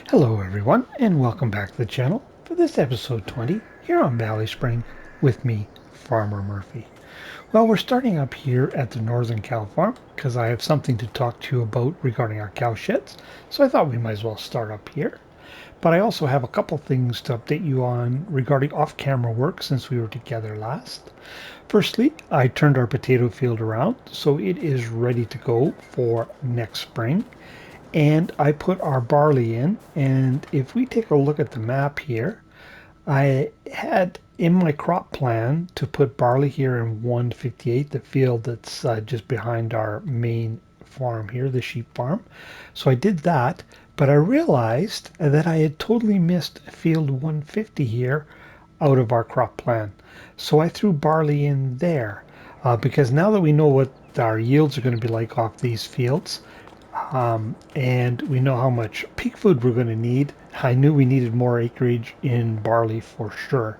Hello everyone and welcome back to the channel for this episode 20 here on BallySpring with me, Farmer Murphy. Well, we're starting up here at the Northern Cow Farm because I have something to talk to you about regarding our cow sheds, so I thought we might as well start up here. But I also have a couple things to update you on regarding off-camera work since we were together last. Firstly, I turned our potato field around so it is ready to go for next spring. And I put our barley in, and if we take a look at the map here, I had in my crop plan to put barley here in 158, the field that's just behind our main farm here, the sheep farm. So I did that, but I realized that I had totally missed field 150 here out of our crop plan. So I threw barley in there because now that we know what our yields are going to be like off these fields, and we know how much pig food we're going to need. I knew we needed more acreage in barley for sure.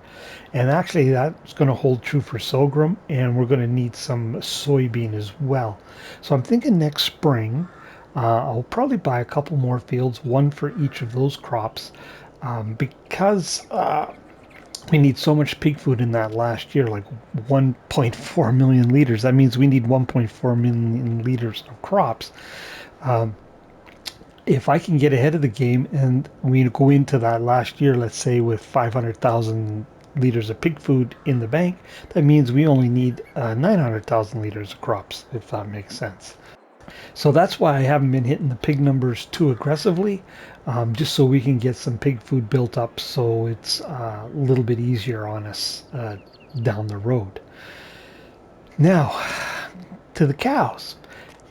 And actually that's going to hold true for sorghum, and we're going to need some soybean as well. So I'm thinking next spring, I'll probably buy a couple more fields, one for each of those crops, because we need so much pig food in that last year, like 1.4 million liters. That means we need 1.4 million liters of crops. If I can get ahead of the game and we go into that last year, let's say with 500,000 liters of pig food in the bank, that means we only need 900,000 liters of crops, if that makes sense. So that's why I haven't been hitting the pig numbers too aggressively, just so we can get some pig food built up so it's a little bit easier on us down the road. Now, to the cows.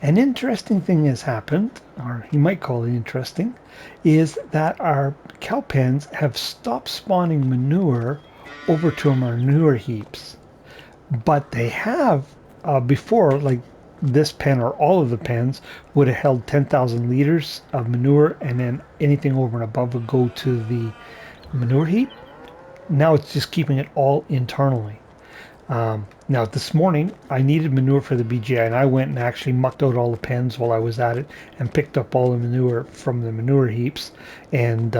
An interesting thing has happened, or you might call it interesting, is that our cow pens have stopped spawning manure over to our manure heaps. But they have before, like this pen or all of the pens would have held 10,000 liters of manure, and then anything over and above would go to the manure heap. Now it's just keeping it all internally. Now this morning I needed manure for the BGI, and I went and actually mucked out all the pens while I was at it and picked up all the manure from the manure heaps, and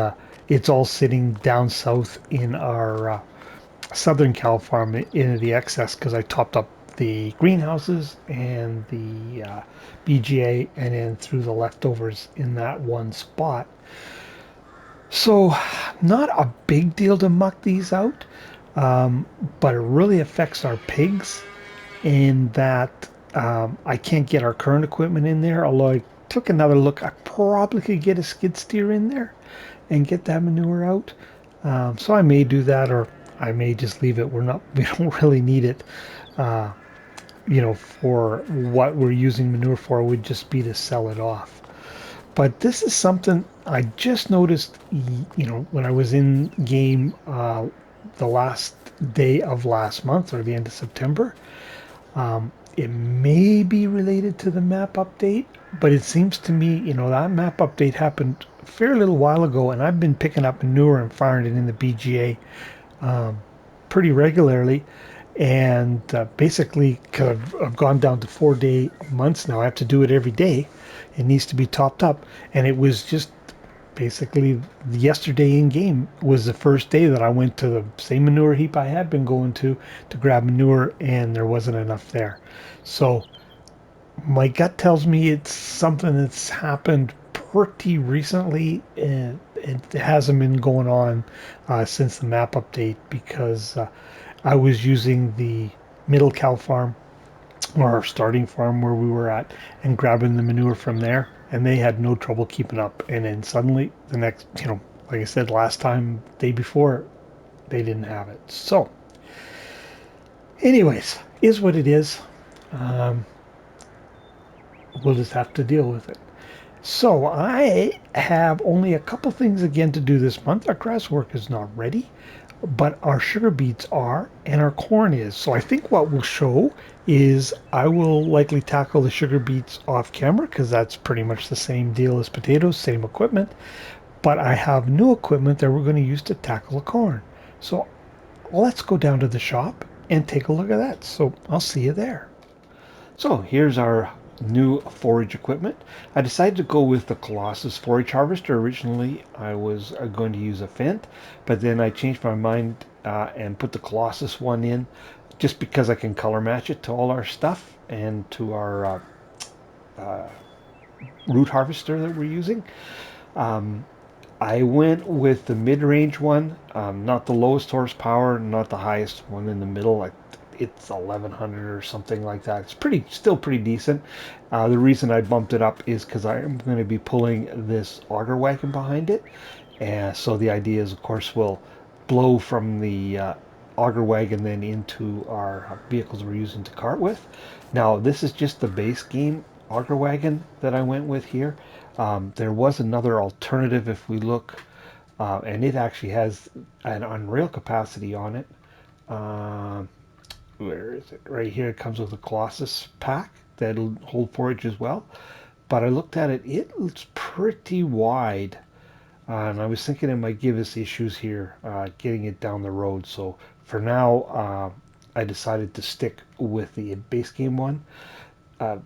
it's all sitting down south in our southern cow farm in the excess because I topped up the greenhouses and the BGA and then threw the leftovers in that one spot. So not a big deal to muck these out, but it really affects our pigs in that I can't get our current equipment in there. Although I took another look, I probably could get a skid steer in there and get that manure out. So I may do that, or I may just leave it. We don't really need it. Uh, for what we're using manure for would just be to sell it off. But this is something I just noticed, when I was in game the last day of last month or the end of September. It may be related to the map update, but it seems to me, that map update happened a fair little while ago, and I've been picking up manure and firing it in the BGA pretty regularly. And basically, because I've gone down to 4-day months now, I have to do it every day. It needs to be topped up, and it was just basically yesterday in game was the first day that I went to the same manure heap I had been going to grab manure, and there wasn't enough there. So my gut tells me it's something that's happened pretty recently, and it hasn't been going on since the map update, because I was using the middle cow farm, or our starting farm where we were at, and grabbing the manure from there, and they had no trouble keeping up. And then suddenly the next, like I said last time, day before, they didn't have it. So anyways, is what it is. We'll just have to deal with it. So I have only a couple things again to do this month. Our grass work is not ready, but our sugar beets are, and our corn is. So I think what we'll show is I will likely tackle the sugar beets off camera, because that's pretty much the same deal as potatoes, same equipment. But I have new equipment that we're going to use to tackle the corn. So let's go down to the shop and take a look at that. So I'll see you there. So here's our new forage equipment. I decided to go with the Colossus forage harvester. Originally, I was going to use a Fendt, but then I changed my mind and put the Colossus one in, just because I can color match it to all our stuff and to our root harvester that we're using. Um, I went with the mid-range one, not the lowest horsepower, not the highest one in the middle. Like it's 1100 or something like that. It's still pretty decent. The reason I bumped it up is because I'm going to be pulling this auger wagon behind it, and so the idea is, of course, we'll blow from the auger wagon then into our vehicles we're using to cart with. Now, this is just the base game auger wagon that I went with here. There was another alternative if we look, and it actually has an unreal capacity on it. Um, where is it? Right here, it comes with a Colossus pack that'll hold forage as well. But I looked at it, it's pretty wide. And I was thinking it might give us issues here getting it down the road. So for now, I decided to stick with the base game one. Uh,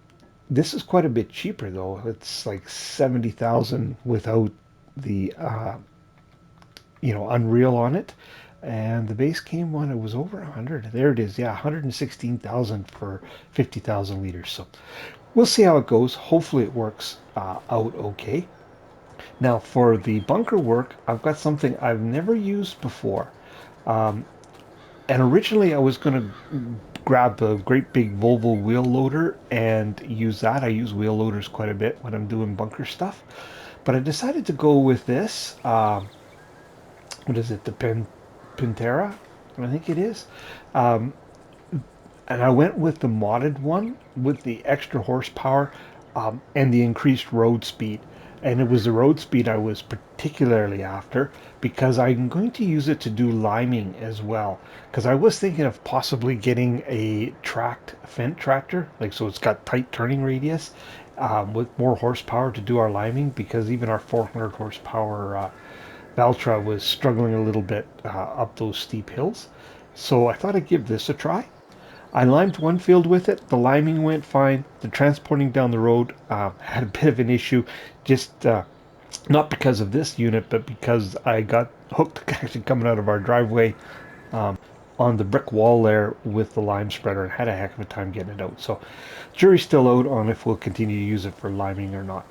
this is quite a bit cheaper though. It's like 70,000 without the Unreal on it. And the base game one, it was over 100. There it is. Yeah, 116,000 for 50,000 liters. So we'll see how it goes. Hopefully it works out okay. Now for the bunker work, I've got something I've never used before. Um, and originally I was going to grab the great big Volvo wheel loader and use that. I use wheel loaders quite a bit when I'm doing bunker stuff. But I decided to go with this. What is it? The Pantera, I think it is. Um, and I went with the modded one with the extra horsepower and the increased road speed. And it was the road speed I was particularly after because I'm going to use it to do liming as well. Because I was thinking of possibly getting a tracked Fendt tractor, like so it's got tight turning radius with more horsepower to do our liming, because even our 400 horsepower Valtra was struggling a little bit up those steep hills. So I thought I'd give this a try. I limed one field with it. The liming went fine. The transporting down the road had a bit of an issue, just not because of this unit, but because I got hooked actually coming out of our driveway on the brick wall there with the lime spreader and had a heck of a time getting it out. So jury's still out on if we'll continue to use it for liming or not.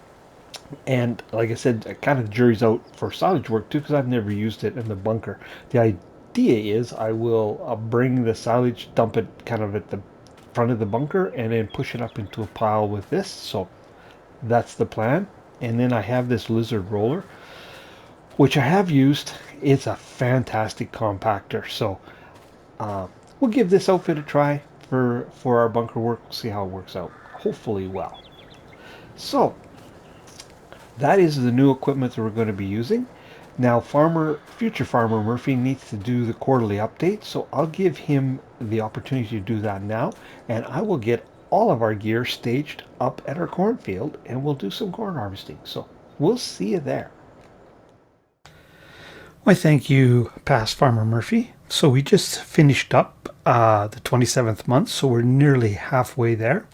And like I said, kind of the jury's out for silage work too, because I've never used it in the bunker. The idea is I will bring the silage, dump it kind of at the front of the bunker, and then push it up into a pile with this. So that's the plan. And then I have this lizard roller, which I have used. It's a fantastic compactor. So we'll give this outfit a try for our bunker work. We'll see how it works out. Hopefully well. So that is the new equipment that we're going to be using. Now, future farmer Murphy needs to do the quarterly update, so I'll give him the opportunity to do that now, and I will get all of our gear staged up at our cornfield, and we'll do some corn harvesting. So we'll see you there. Why, thank you, past farmer Murphy. So we just finished up the 27th month, so we're nearly halfway there.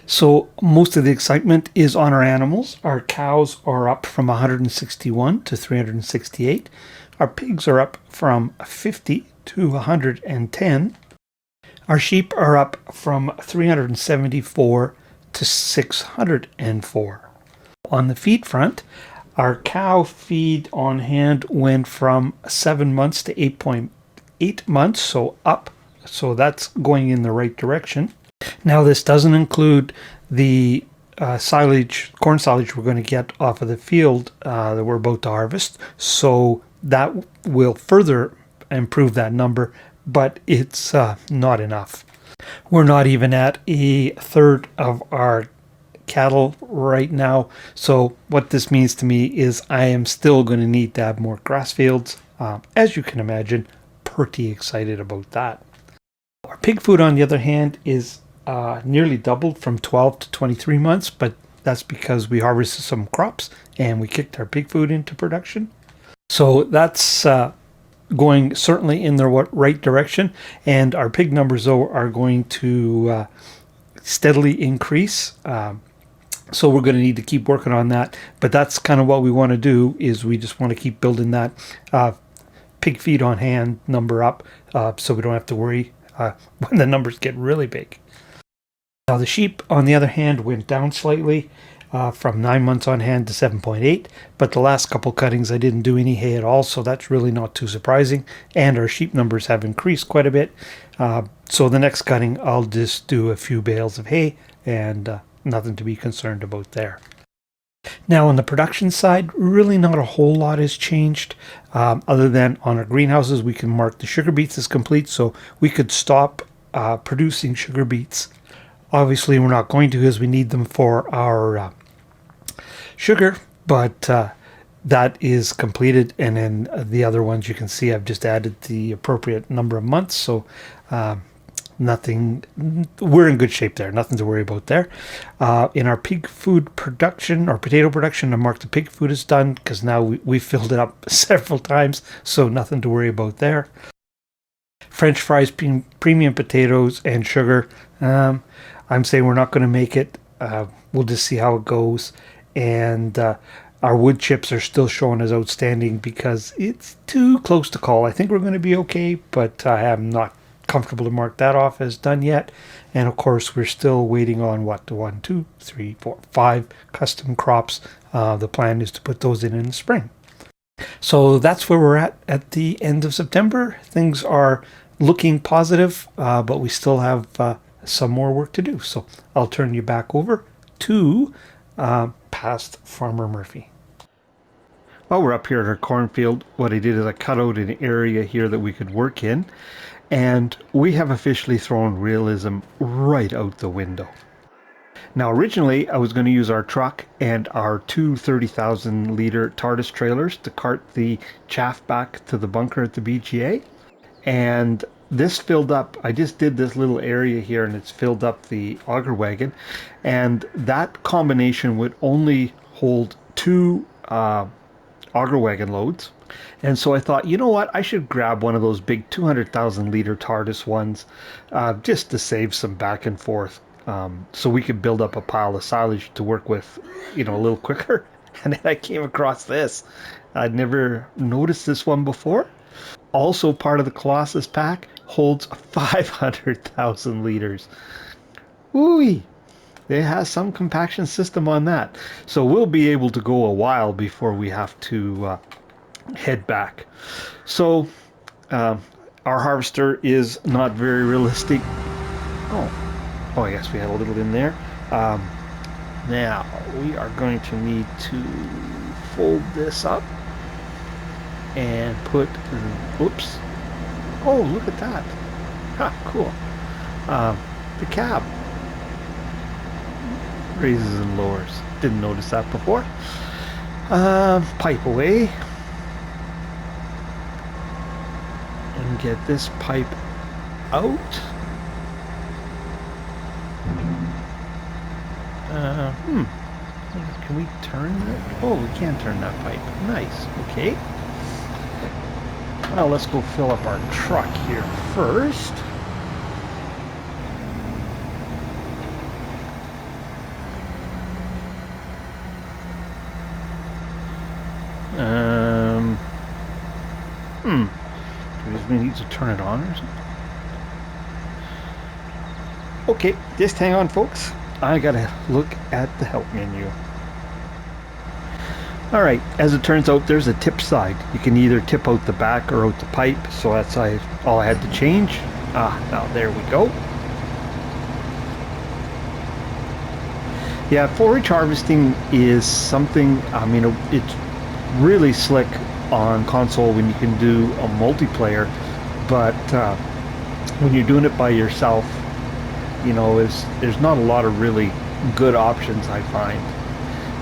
So most of the excitement is on our animals. Our cows are up from 161 to 368. Our pigs are up from 50 to 110. Our sheep are up from 374 to 604. On the feed front, our cow feed on hand went from 7 months to 8.8 months, so up. So that's going in the right direction. Now, this doesn't include the corn silage we're going to get off of the field that we're about to harvest. So that will further improve that number, but it's not enough. We're not even at a third of our cattle right now. So what this means to me is I am still going to need to have more grass fields. As you can imagine, pretty excited about that. Our pig food, on the other hand, is nearly doubled from 12 to 23 months, but that's because we harvested some crops and we kicked our pig food into production. So that's going certainly in the right direction, and our pig numbers though are going to steadily increase. So we're going to need to keep working on that. But that's kind of what we want to do, is we just want to keep building that pig feed on hand number up, so we don't have to worry when the numbers get really big. Now the sheep, on the other hand, went down slightly from 9 months on hand to 7.8, but the last couple cuttings I didn't do any hay at all, so that's really not too surprising. And our sheep numbers have increased quite a bit. So the next cutting, I'll just do a few bales of hay, and nothing to be concerned about there. Now on the production side, really not a whole lot has changed, other than on our greenhouses we can mark the sugar beets as complete, so we could stop producing sugar beets. Obviously we're not going to, as we need them for our sugar, but that is completed. And then the other ones, you can see I've just added the appropriate number of months, so nothing, we're in good shape there, nothing to worry about there. In our pig food production, or potato production, I marked the pig food is done, because now we filled it up several times, so nothing to worry about there. French fries, premium potatoes, and sugar, I'm saying we're not going to make it. We'll just see how it goes. And our wood chips are still showing as outstanding because it's too close to call. I think we're going to be okay, but I am not comfortable to mark that off as done yet. And of course, we're still waiting on what, the 1, 2, 3, 4, 5 custom crops. The plan is to put those in the spring. So that's where we're at the end of September. Things are looking positive, but we still have some more work to do. So I'll turn you back over to past Farmer Murphy. Well, we're up here at our cornfield. What I did is I cut out an area here that we could work in, and we have officially thrown realism right out the window. Now originally I was going to use our truck and our two 30,000 liter TARDIS trailers to cart the chaff back to the bunker at the BGA, and this filled up. I just did this little area here and it's filled up the auger wagon, and that combination would only hold 2 auger wagon loads. And so I thought, you know what, I should grab one of those big 200,000 liter TARDIS ones, just to save some back and forth, so we could build up a pile of silage to work with, you know, a little quicker. And then I came across this. I'd never noticed this one before. Also part of the Colossus pack, holds 500,000 liters. Ooh, it has some compaction system on that. So we'll be able to go a while before we have to head back. So our harvester is not very realistic. Oh yes, we had a little in there. Now we are going to need to fold this up and put, oops, oh, look at that. Ha, cool. The cab raises and lowers. Didn't notice that before. Pipe away. And get this pipe out. Can we turn that? Oh, we can turn that pipe. Nice. Okay. Well, let's go fill up our truck here first. Do we need to turn it on or something? Okay, just hang on, folks. I gotta look at the help menu. Alright, as it turns out, there's a tip side. You can either tip out the back or out the pipe, so that's all I had to change. Now there we go. Yeah, forage harvesting is something, I mean, it's really slick on console when you can do a multiplayer, but when you're doing it by yourself, you know, there's not a lot of really good options, I find.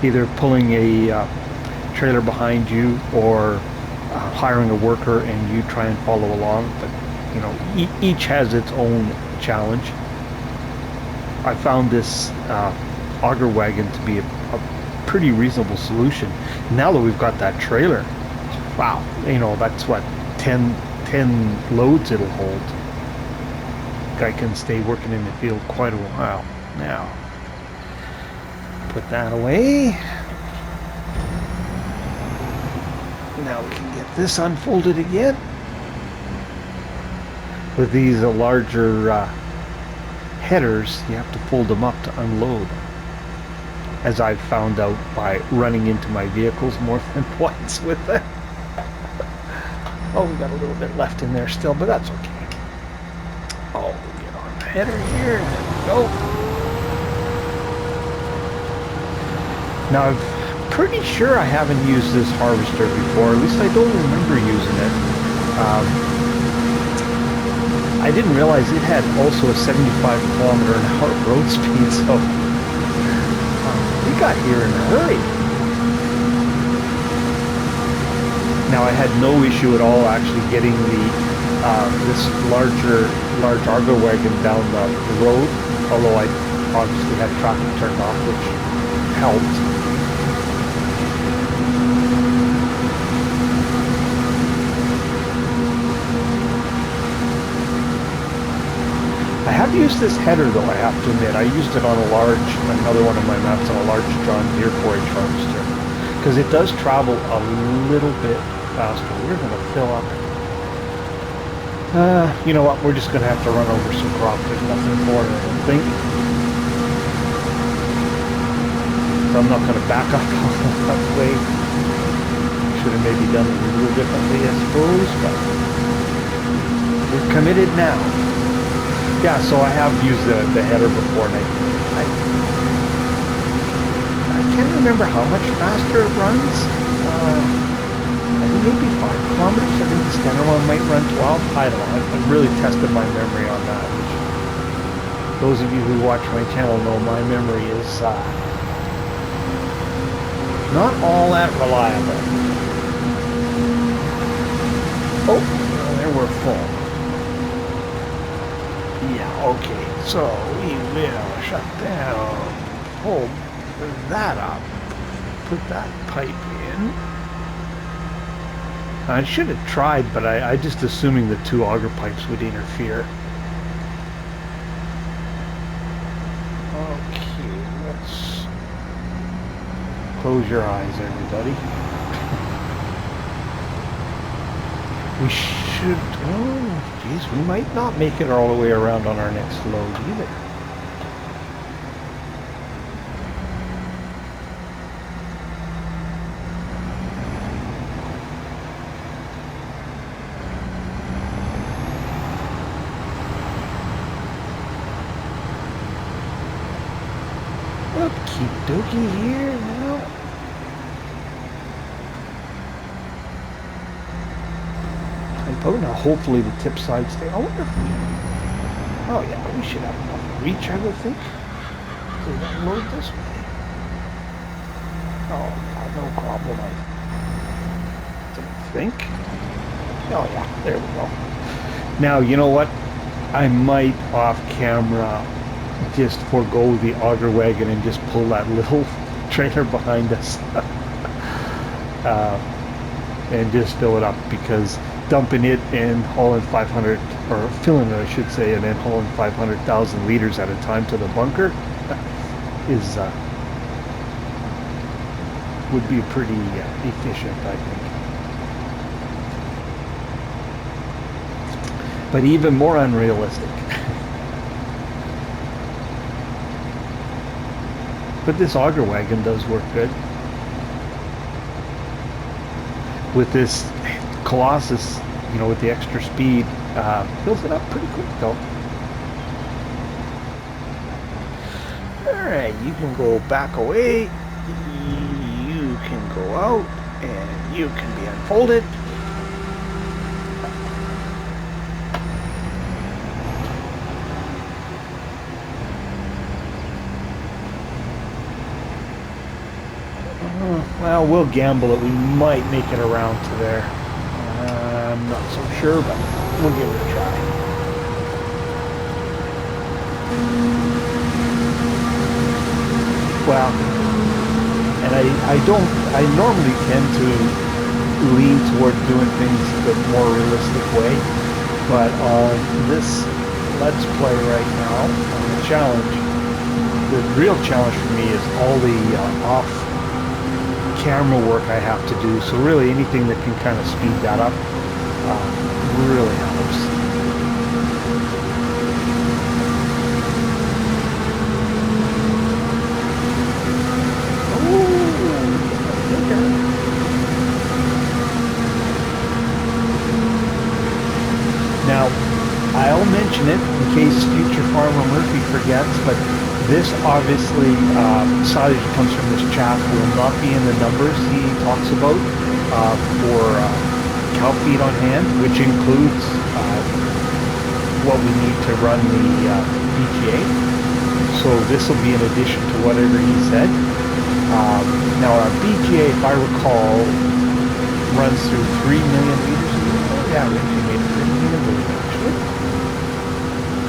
Either pulling a trailer behind you or hiring a worker and you try and follow along, but you know, each has its own challenge. I found this auger wagon to be a pretty reasonable solution. Now that we've got that trailer, wow, you know, that's what, 10 loads it'll hold. Guy can stay working in the field quite a while. Now, put that away. Now we can get this unfolded again. With these larger headers, you have to fold them up to unload. As I've found out by running into my vehicles more than once with them. Oh, we got a little bit left in there still, but that's okay. Oh, get on the header here. There we go. Now, I'm pretty sure I haven't used this harvester before. At least I don't remember using it. I didn't realize it had also a 75km/h road speed, so we got here in a hurry. Now, I had no issue at all actually getting the this large auger wagon down the road, although I obviously had traffic turned off, which helped. I have used this header though, I have to admit. I used it on another one of my maps on a large John Deere forage harvester. Because it does travel a little bit faster. We're going to fill up. You know what, we're just going to have to run over some crop. There's nothing for it, I don't think. So I'm not going to back up all that way. Should have maybe done it a little differently, I suppose, but we're committed now. Yeah, so I have used the header before, and I can't remember how much faster it runs. I think maybe 5 kilometers. I think the standard one might run 12. I don't know. I've really tested my memory on that. Which, those of you who watch my channel know my memory is not all that reliable. Oh, there we're full. Yeah, okay, so we will shut down, pull that up, put that pipe in. I should have tried, but I just assuming the 2 auger pipes would interfere. Okay, let's close your eyes, everybody. We should, oh geez, we might not make it all the way around on our next load either. Okie dokie here now. Oh, now hopefully the tip side stay. I wonder if we... Oh yeah, we should have enough reach, I would think. Does that load this way? Oh yeah, no problem, I think. Oh yeah, there we go. Now, you know what? I might off camera just forego the auger wagon and just pull that little trailer behind us. And just fill it up, because dumping it and hauling 500, or filling it I should say, and then hauling 500,000 liters at a time to the bunker is would be pretty efficient, I think, but even more unrealistic. But this auger wagon does work good with this Colossus, you know, with the extra speed. Fills it up pretty quick though. Alright, you can go back away, you can go out, and you can be unfolded. Well, we'll gamble it. We might make it around to there. I'm not so sure, but we'll give it a try. Well, and I normally tend to lean toward doing things the more realistic way, but on this Let's Play right now, on the challenge, the real challenge for me is all the off-camera work I have to do. So really, anything that can kind of speed that up really helps. Now, I'll mention it in case future farmer Murphy forgets, but this obviously silage that comes from this chaff will not be in the numbers he talks about for cow feed on hand, which includes what we need to run the BGA. So this will be in addition to whatever he said. Now our BGA, if I recall, runs through 3 million liters a year. Oh, yeah, we actually made it 3 million liters actually.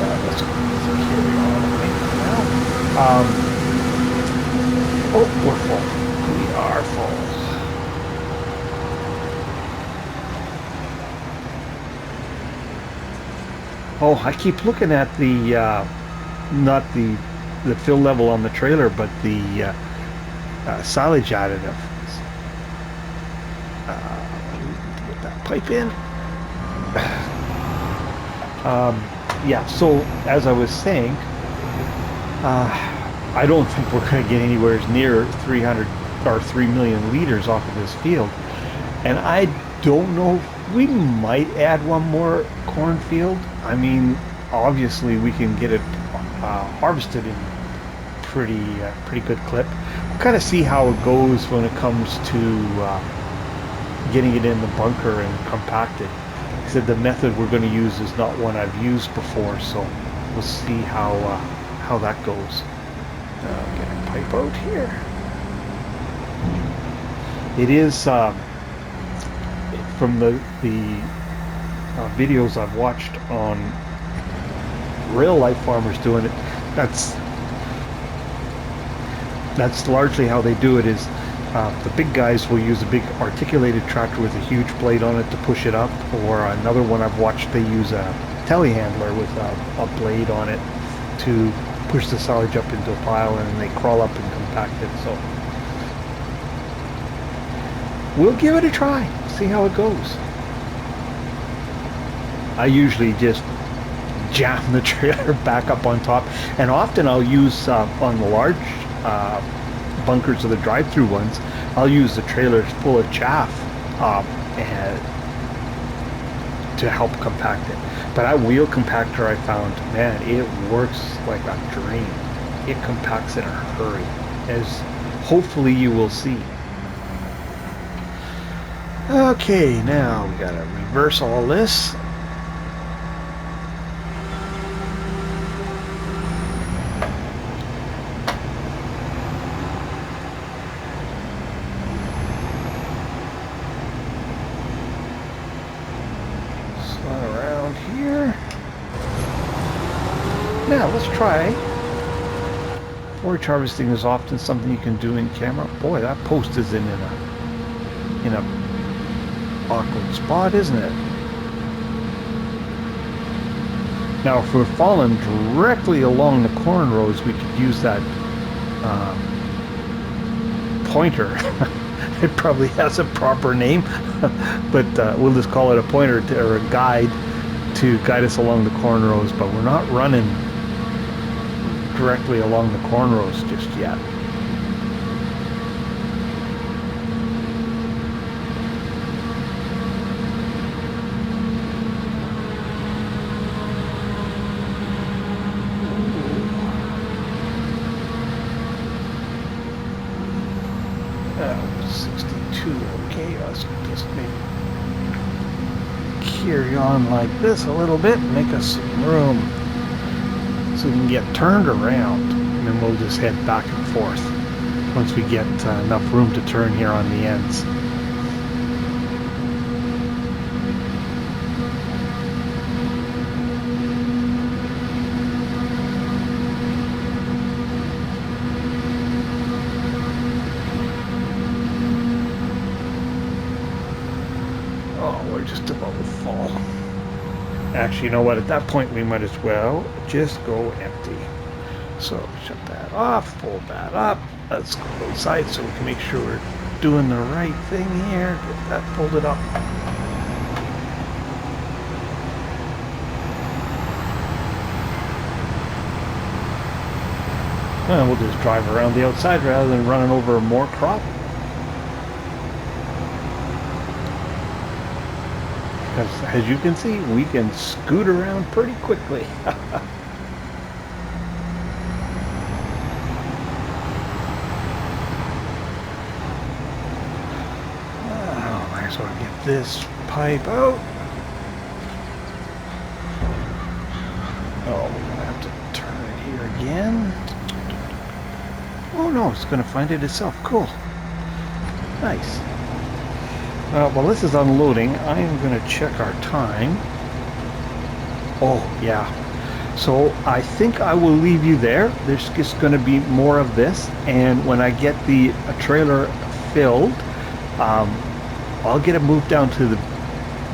Let's carry on now. Oh, we're full. We are full. Oh, I keep looking at the not the fill level on the trailer, but the silage additive. Get that pipe in. Yeah, so as I was saying, I don't think we're going to get anywhere near 300 or 3 million liters off of this field. And I don't know, we might add one more cornfield. I mean, obviously we can get it harvested in pretty good clip. We'll kind of see how it goes when it comes to getting it in the bunker and compacted. Like I said, the method we're going to use is not one I've used before, so we'll see how that goes. Get a pipe out here. It is from the videos I've watched on real life farmers doing it. That's largely how they do it. Is the big guys will use a big articulated tractor with a huge blade on it to push it up, or another one I've watched, they use a telehandler with a blade on it to push the silage up into a pile, and then they crawl up and compact it. So we'll give it a try, see how it goes. I usually just jam the trailer back up on top, and often I'll use on the large bunkers or the drive-through ones, I'll use the trailers full of chaff and to help compact it. But that wheel compactor I found, man, it works like a dream. It compacts in a hurry, as hopefully you will see. Okay, now we gotta reverse all this. Now let's try. Forage harvesting is often something you can do in camera. Boy, that post is in a awkward spot, isn't it? Now, if we're falling directly along the corn rows, we could use that pointer. It probably has a proper name, but we'll just call it a pointer or a guide to guide us along the corn rows. But we're not running directly along the corn rows just yet. Oh, 62. Okay, let's just maybe carry on like this a little bit and make us some room so we can get turned around, and then we'll just head back and forth once we get enough room to turn here on the ends. Oh, we're just about to fall. Actually, you know what? At that point, we might as well just go empty. So shut that off, fold that up. Let's go outside so we can make sure we're doing the right thing here. Get that folded up. And we'll just drive around the outside rather than running over more crop. Because as you can see, we can scoot around pretty quickly. So I get this pipe out. Oh, we're gonna have to turn it here again. Oh no, it's gonna find it itself. Cool. Nice. While this is unloading, I am gonna check our time. Oh yeah. So I think I will leave you there. There's just gonna be more of this, and when I get the trailer filled, I'll get it moved down to the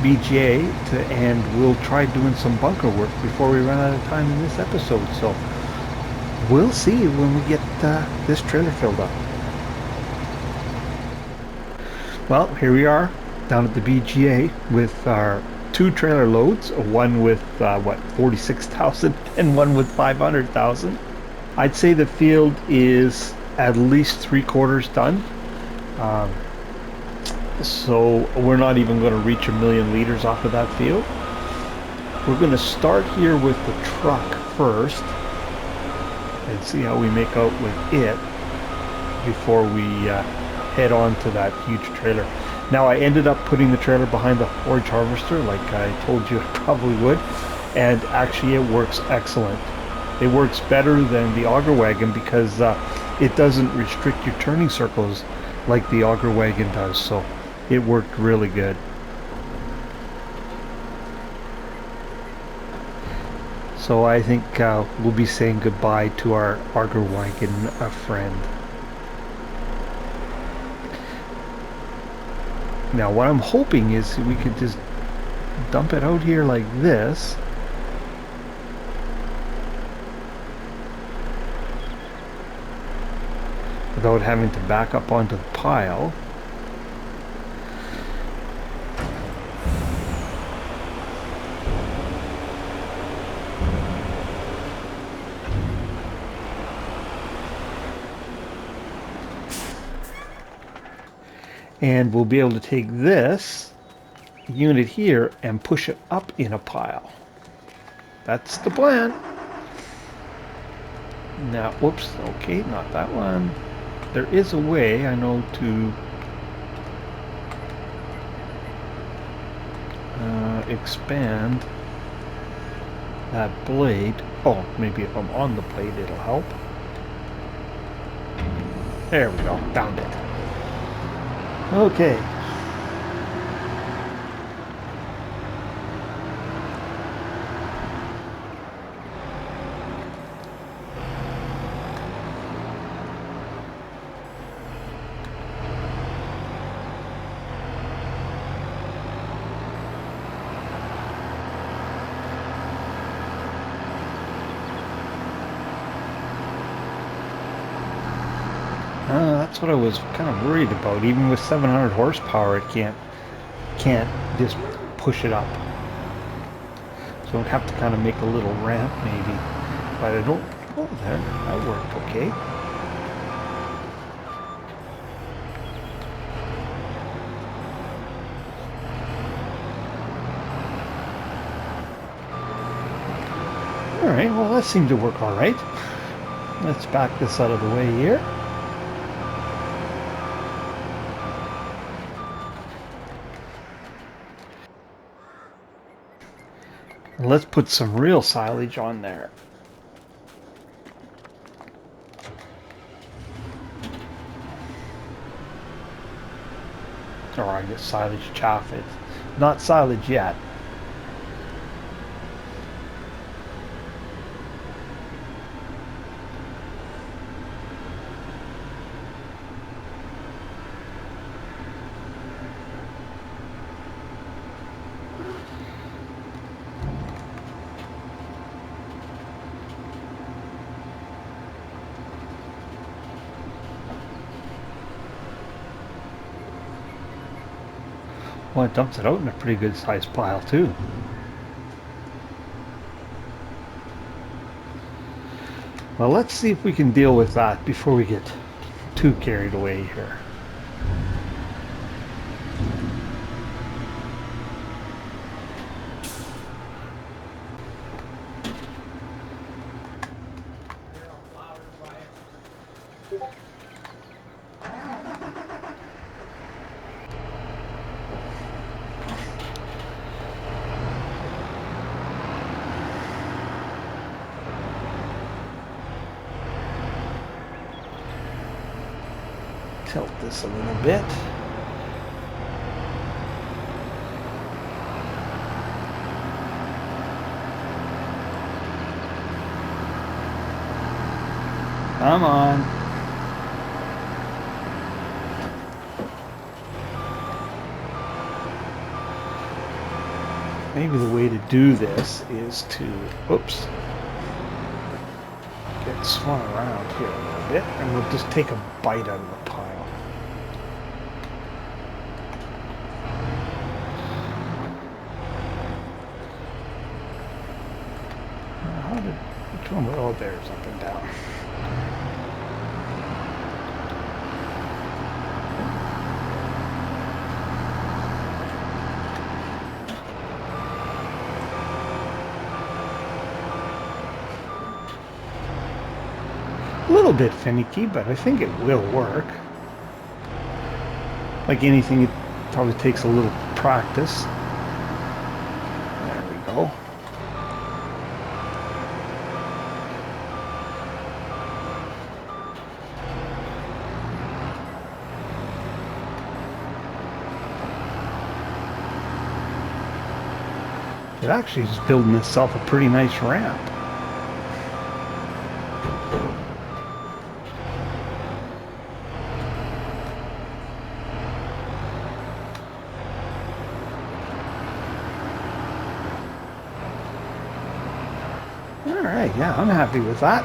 BGA and we'll try doing some bunker work before we run out of time in this episode. So we'll see when we get this trailer filled up. Well, here we are down at the BGA with our 2 trailer loads, one with 46,000 and one with 500,000. I'd say the field is at least 3/4 done. So we're not even going to reach 1,000,000 liters off of that field. We're going to start here with the truck first and see how we make out with it before we head on to that huge trailer. Now I ended up putting the trailer behind the forage harvester like I told you I probably would, and actually it works excellent. It works better than the auger wagon because it doesn't restrict your turning circles like the auger wagon does. So it worked really good. So I think we'll be saying goodbye to our auger wagon friend. Now what I'm hoping is we could just dump it out here like this. Without having to back up onto the pile. And we'll be able to take this unit here and push it up in a pile. That's the plan. Now, whoops, okay, not that one. There is a way, I know, to expand that blade. Oh, maybe if I'm on the blade it'll help. There we go, found it. Okay. That's what I was kind of worried about. Even with 700 horsepower, it can't just push it up. So I'd have to kind of make a little ramp maybe. But I don't. Oh, there, that worked okay. All right. Well, that seemed to work all right. Let's back this out of the way here. Let's put some real silage on there. Or I guess silage chaff. It's not silage yet. Well, it dumps it out in a pretty good sized pile too. Well, let's see if we can deal with that before we get too carried away here. Tilt this a little bit. Come on. Maybe the way to do this is to, oops, get swung around here a little bit, and we'll just take a bite out of the pile. Which one? Oh, there's up and down. A little bit finicky, but I think it will work. Like anything, it probably takes a little practice. There we go. It actually is building itself a pretty nice ramp. Alright, yeah, I'm happy with that.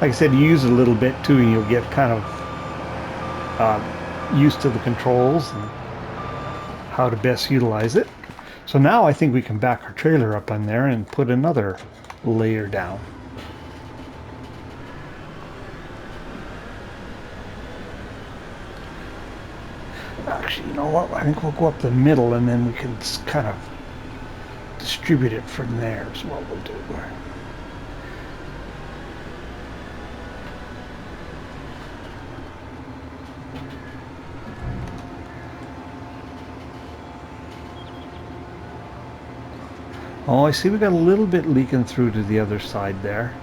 Like I said, you use it a little bit too and you'll get kind of used to the controls and how to best utilize it. So now I think we can back our trailer up on there and put another layer down. Actually, you know what? I think we'll go up the middle and then we can kind of distribute it from there is what we'll do. Oh, I see we got a little bit leaking through to the other side there.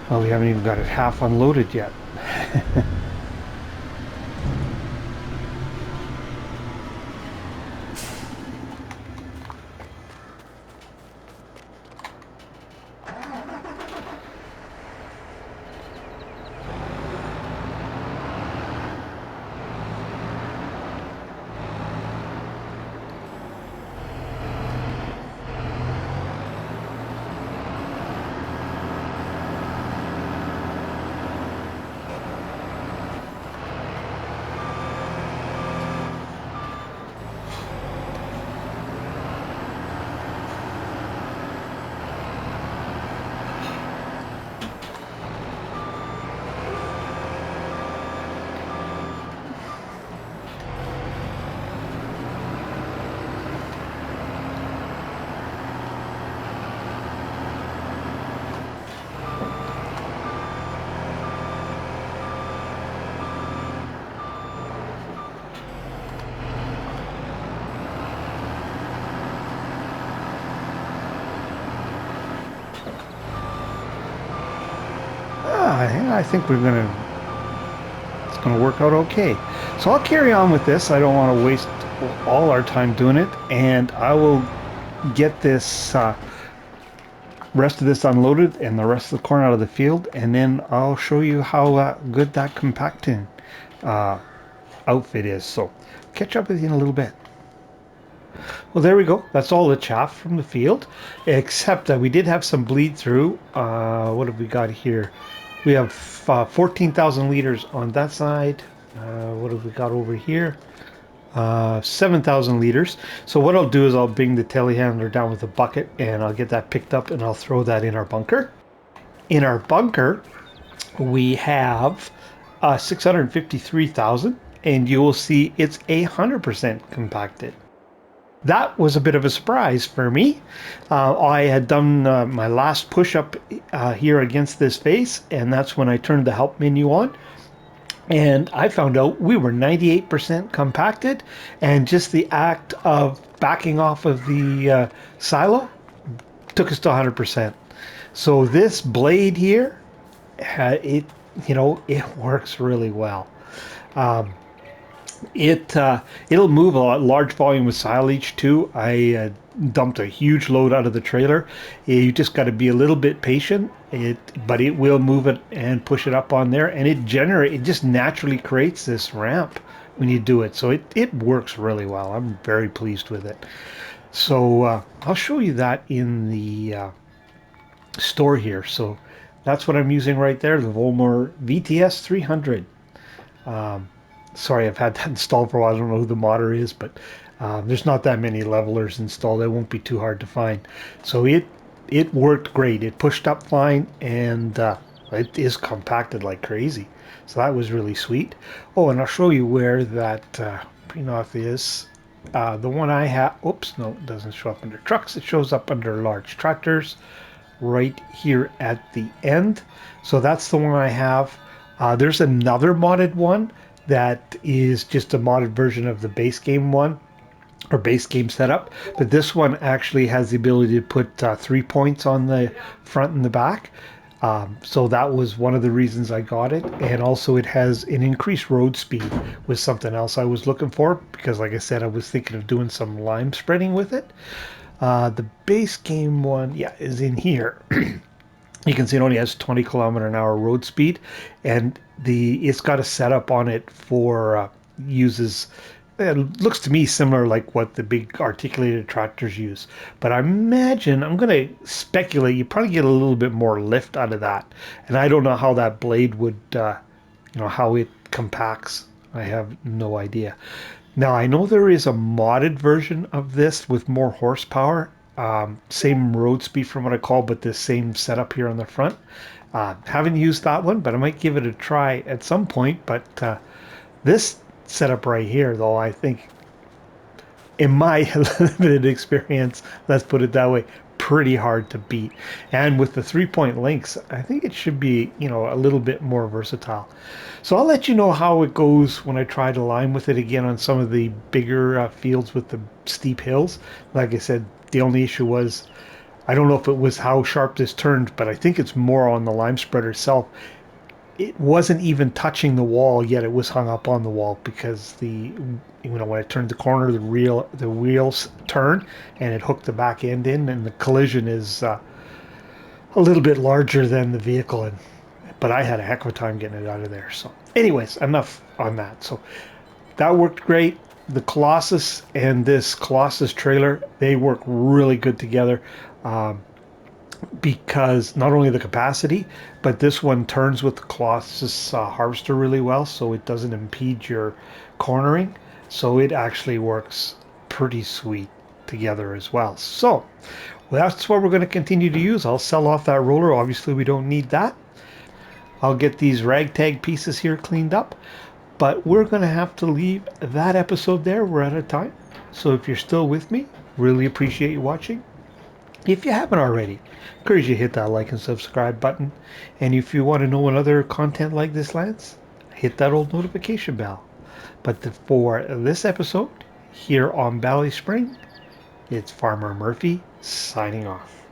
Oh, we haven't even got it half unloaded yet. I think it's gonna work out okay. So I'll carry on with this. I don't want to waste all our time doing it, and I will get this rest of this unloaded and the rest of the corn out of the field, and then I'll show you how good that compacting outfit is. So catch up with you in a little bit. Well, there we go. That's all the chaff from the field, except that we did have some bleed through. What have we got here? We have 14,000 liters on that side. What have we got over here? 7,000 liters. So what I'll do is I'll bring the telehandler down with a bucket and I'll get that picked up and I'll throw that in our bunker. In our bunker, we have 653,000 and you will see it's 100% compacted. That was a bit of a surprise for me. I had done my last push-up here against this face, and that's when I turned the help menu on. And I found out we were 98% compacted, and just the act of backing off of the silo took us to 100%. So this blade here, it works really well. It'll move a large volume of silage too. I dumped a huge load out of the trailer. You just got to be a little bit patient. But it will move it and push it up on there, and it just naturally creates this ramp when you do it. So it works really well. I'm very pleased with it. So I'll show you that in the store here. So that's what I'm using right there, the Volmor VTS 300. Sorry, I've had that installed for a while. I don't know who the modder is, but there's not that many levelers installed. It won't be too hard to find. So it worked great. It pushed up fine, and it is compacted like crazy. So that was really sweet. Oh, and I'll show you where that pre-off is. The one I have, oops, no, it doesn't show up under trucks. It shows up under large tractors right here at the end. So that's the one I have. There's another modded one that is just a modded version of the base game one, or base game setup, but this one actually has the ability to put 3 points on the front and the back. So that was one of the reasons I got it, and also it has an increased road speed, was something else I was looking for, because like I said, I was thinking of doing some lime spreading with it. The base game one, yeah, is in here. You can see it only has 20 km/h road speed, and it's got a setup on it for uses. It looks to me similar like what the big articulated tractors use, but I imagine, I'm going to speculate, you probably get a little bit more lift out of that, and I don't know how that blade would, how it compacts. I have no idea. Now I know there is a modded version of this with more horsepower. Same road speed from what I call, but the same setup here on the front. Haven't used that one, but I might give it a try at some point. But this setup right here, though, I think, in my limited experience, let's put it that way, pretty hard to beat. And with the 3-point links, I think it should be, a little bit more versatile. So I'll let you know how it goes when I try to line with it again on some of the bigger fields with the steep hills. Like I said, the only issue was, I don't know if it was how sharp this turned, but I think it's more on the lime spreader itself. It wasn't even touching the wall, yet it was hung up on the wall, because when I turned the corner, the wheels turn and it hooked the back end in, and the collision is a little bit larger than the vehicle, but I had a heck of a time getting it out of there. So anyways, enough on that. So that worked great. The Colossus and this Colossus trailer, they work really good together, because not only the capacity, but this one turns with the Colossus harvester really well, so it doesn't impede your cornering. So it actually works pretty sweet together as well. So that's what we're going to continue to use. I'll sell off that roller. Obviously, we don't need that. I'll get these ragtag pieces here cleaned up. But we're going to have to leave that episode there. We're out of time. So if you're still with me, really appreciate you watching. If you haven't already, encourage you to hit that like and subscribe button. And if you want to know when other content like this lands, hit that old notification bell. But for this episode, here on BallySpring, it's Farmer Murphy signing off.